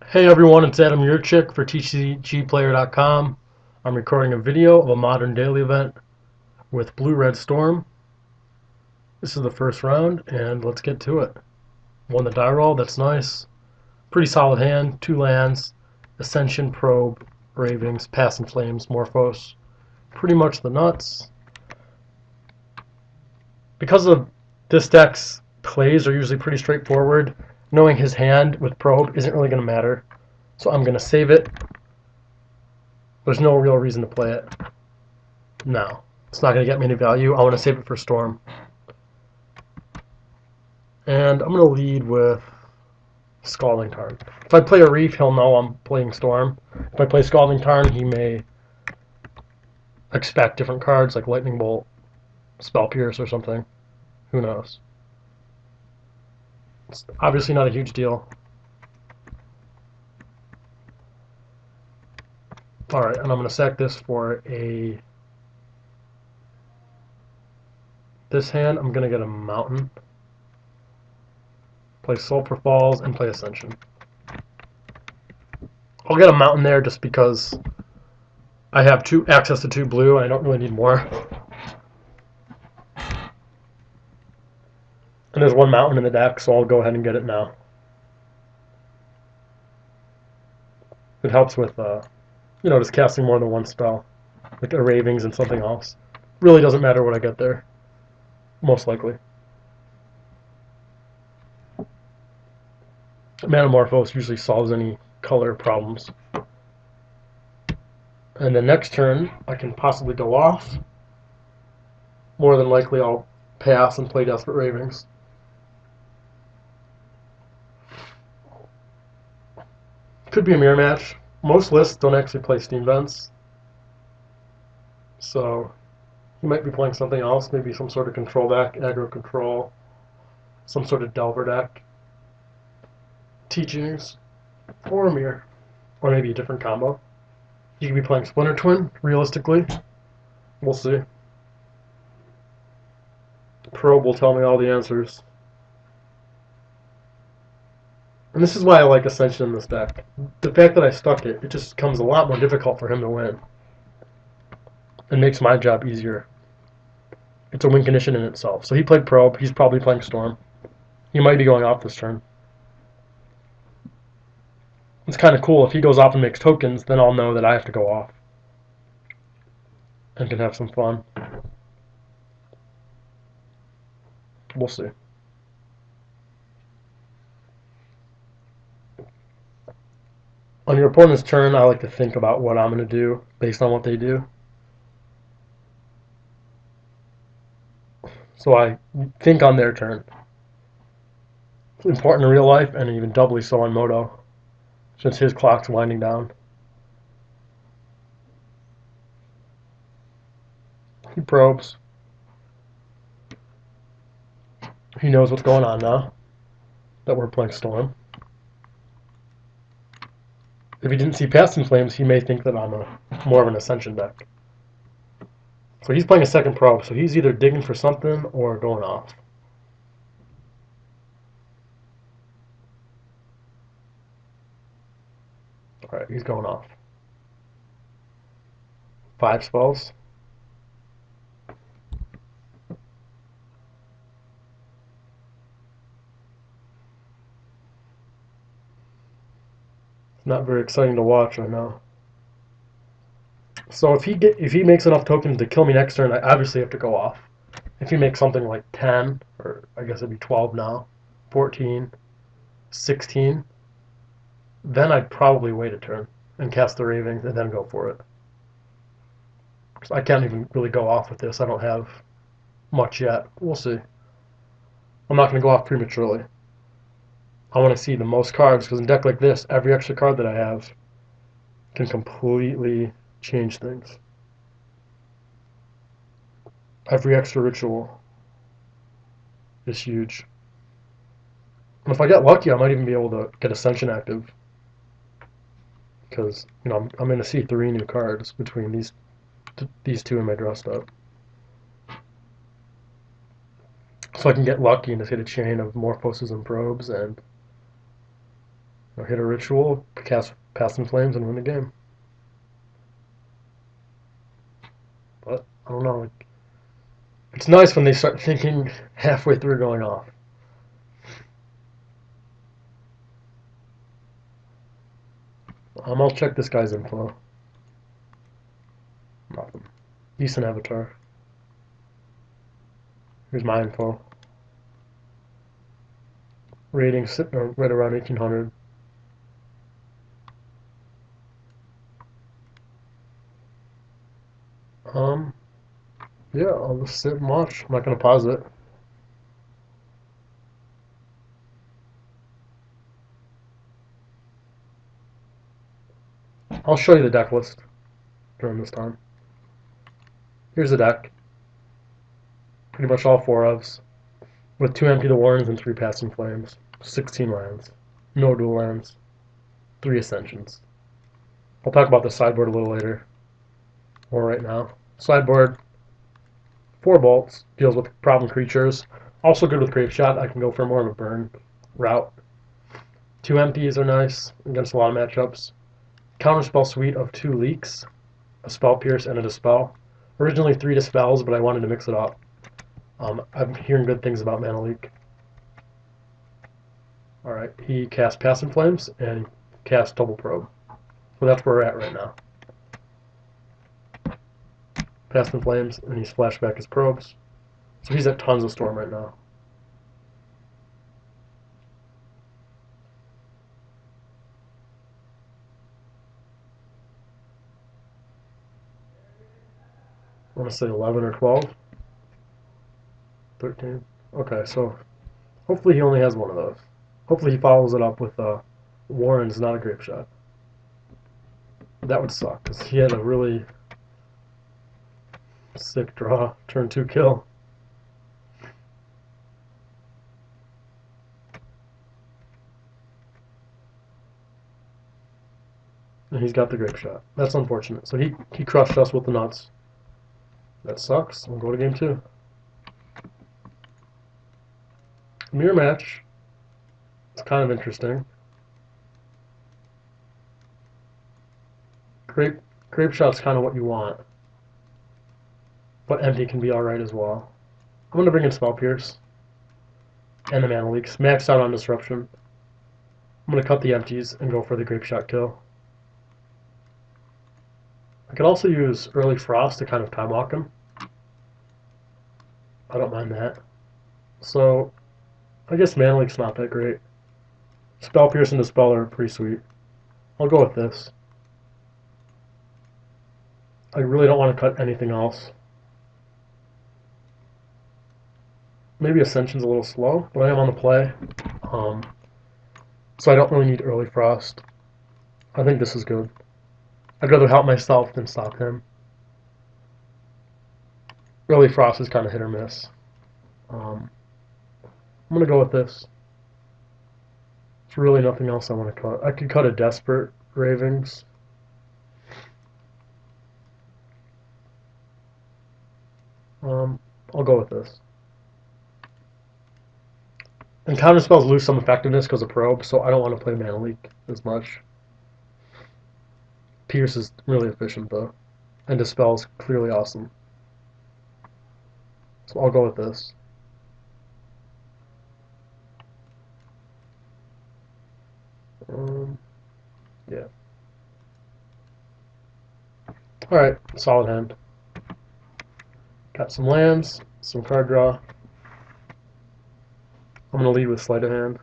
Hey everyone, it's Adam Yurchik for TCGplayer.com. I'm recording a video of a modern daily event with Blue Red Storm. This is the first round, and let's get to it. Won the die roll, that's nice. Pretty solid hand, 2 lands, Ascension, Probe, Ravings, Passing Flames, Morphos. Pretty much the nuts. Because of this deck's plays are usually pretty straightforward, knowing his hand with Probe isn't really going to matter. So I'm going to save it. There's no real reason to play it. No. It's not going to get me any value. I want to save it for Storm. And I'm going to lead with Scalding Tarn. If I play a Reef, he'll know I'm playing Storm. If I play Scalding Tarn, he may expect different cards like Lightning Bolt, Spell Pierce, or something. Who knows? It's obviously not a huge deal. Alright, and I'm going to sack this for this hand. I'm going to get a Mountain. Play Sulphur Falls and play Ascension. I'll get a Mountain there just because I have access to 2 blue and I don't really need more. And there's 1 Mountain in the deck, so I'll go ahead and get it now. It helps with, just casting more than 1 spell. Like a Ravings and something else. Really doesn't matter what I get there. Most likely. Manamorphose usually solves any color problems. And the next turn, I can possibly go off. More than likely, I'll pass and play Desperate Ravings. Could be a mirror match. Most lists don't actually play Steam Vents. So, he might be playing something else. Maybe some sort of control deck, aggro control, some sort of Delver deck. Teachings, or a mirror, or maybe a different combo. You could be playing Splinter Twin, realistically. We'll see. Probe will tell me all the answers. And this is why I like Ascension in this deck. The fact that I stuck it, it just becomes a lot more difficult for him to win. It makes my job easier. It's a win condition in itself. So he played Probe, he's probably playing Storm. He might be going off this turn. It's kind of cool. If he goes off and makes tokens, then I'll know that I have to go off. And can have some fun. We'll see. On your opponent's turn, I like to think about what I'm going to do based on what they do. So I think on their turn. It's important in real life, and even doubly so on Moto, since his clock's winding down. He probes. He knows what's going on now that we're playing Storm. If he didn't see Passing Flames, he may think that I'm more of an Ascension deck. So he's playing a second probe, so he's either digging for something or going off. Alright, he's going off. 5 spells. It's not very exciting to watch right now. So if he makes enough tokens to kill me next turn, I obviously have to go off. If he makes something like 10, or I guess it'd be 12 now, 14, 16, then I'd probably wait a turn and cast the Ravings and then go for it. Because I can't even really go off with this. I don't have much yet. We'll see. I'm not going to go off prematurely. I want to see the most cards, because in a deck like this, every extra card that I have can completely change things. Every extra ritual is huge. And if I get lucky, I might even be able to get Ascension active. Because, I'm going to see 3 new cards between these 2 in my draw step. So I can get lucky and just hit a chain of Morphoses and Probes and Or hit a ritual, cast Past in Flames, and win the game. But I don't know. It's nice when they start thinking halfway through going off. I'll check this guy's info. Nothing. Decent avatar. Here's my info. Rating right around 1800. Yeah, I'll just sit and watch. I'm not gonna pause it. I'll show you the deck list during this time. Here's the deck. Pretty much all 4 ofs. With 2 Empty the Warrens and 3 Past in Flames. 16 lands. No dual lands. 3 Ascensions. I'll talk about the sideboard a little later. Or right now. Sideboard, 4 bolts. Deals with problem creatures. Also good with Grapeshot. I can go for more of a burn route. 2 empties are nice against a lot of matchups. Counterspell suite of 2 leaks. A Spell Pierce and a Dispel. Originally 3 Dispels, but I wanted to mix it up. I'm hearing good things about Mana Leak. Alright, he cast Past in Flames and cast Double Probe. So that's where we're at right now. Past in Flames, and he's flashed back his probes. So he's at tons of Storm right now. I want to say 11 or 12. 13. Okay, so hopefully he only has one of those. Hopefully he follows it up with Warren's not a Grapeshot. That would suck, because he had a really sick draw. Turn 2 kill. And he's got the Grapeshot. That's unfortunate. So he crushed us with the nuts. That sucks. We'll go to game 2. Mirror match. It's kind of interesting. Grapeshot's kind of what you want. But empty can be alright as well. I'm going to bring in Spell Pierce. And the Mana Leaks. Max out on Disruption. I'm going to cut the empties and go for the Grapeshot kill. I could also use Early Frost to kind of time walk him. I don't mind that. So, I guess Mana Leak's not that great. Spell Pierce and Dispel are pretty sweet. I'll go with this. I really don't want to cut anything else. Maybe Ascension's a little slow, but I am on the play. So I don't really need Early Frost. I think this is good. I'd rather help myself than stop him. Early Frost is kind of hit or miss. I'm going to go with this. There's really nothing else I want to cut. I could cut a Desperate Ravings. I'll go with this. And counterspells lose some effectiveness because of probe, so I don't want to play Mana Leak as much. Pierce is really efficient though, and Dispel is clearly awesome. So I'll go with this. Yeah. Alright, solid hand. Got some lands, some card draw. I'm going to lead with Sleight of Hand.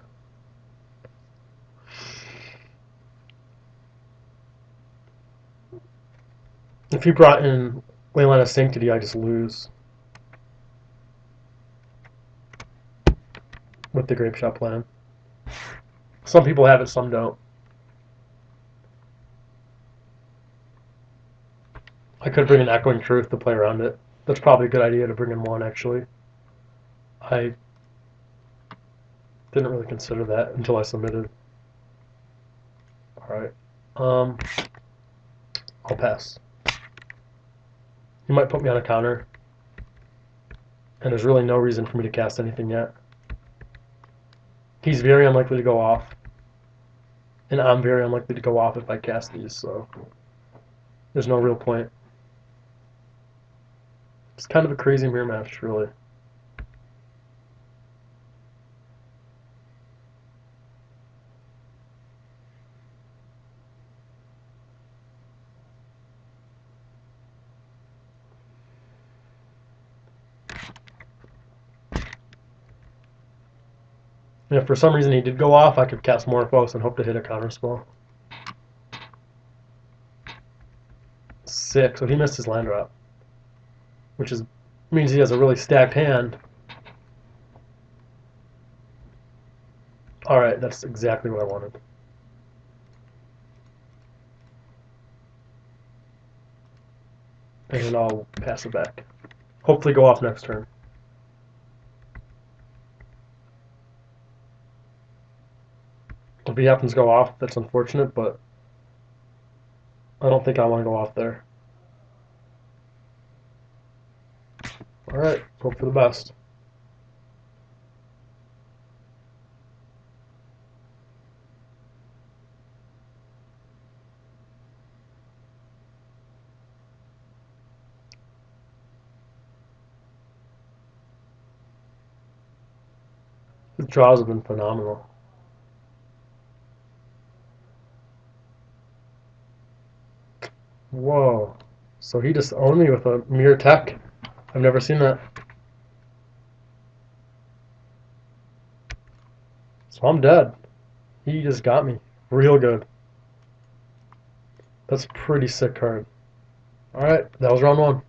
If he brought in Leyline of Sanctity, I just lose. With the Grapeshot plan. Some people have it, some don't. I could bring an Echoing Truth to play around it. That's probably a good idea to bring in one, actually. I didn't really consider that until I submitted. Alright. I'll pass. He might put me on a counter. And there's really no reason for me to cast anything yet. He's very unlikely to go off. And I'm very unlikely to go off if I cast these, so there's no real point. It's kind of a crazy mirror match, really. And if for some reason he did go off, I could cast Morphos and hope to hit a counterspell. 6, so he missed his land drop, which means he has a really stacked hand. Alright, that's exactly what I wanted. And I'll pass it back. Hopefully go off next turn. If he happens to go off, that's unfortunate, but I don't think I want to go off there. Alright, hope for the best. His draws have been phenomenal. Whoa. So he just owned me with a mirror tech. I've never seen that. So I'm dead. He just got me. Real good. That's a pretty sick card. Alright, that was round 1.